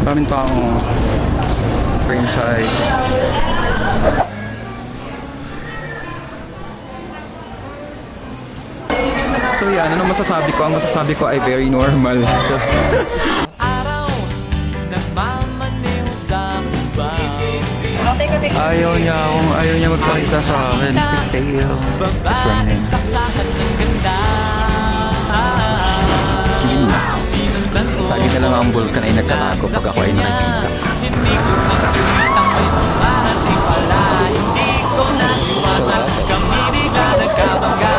Maraming tao inside. So yan, ano masasabi ko? Ang masasabi ko ay very normal. Araw, nagmamaneho sa baba. Ayaw niya magpakita sa akin. Fail. It's raining. Saksakan ng ganda. Lagi na lang ang vulkan ay nagtatago pag ako ay nakikita. Hindi ko makikita may pumarating pala. Hindi ko naiwasan kami di ka nagkabangga.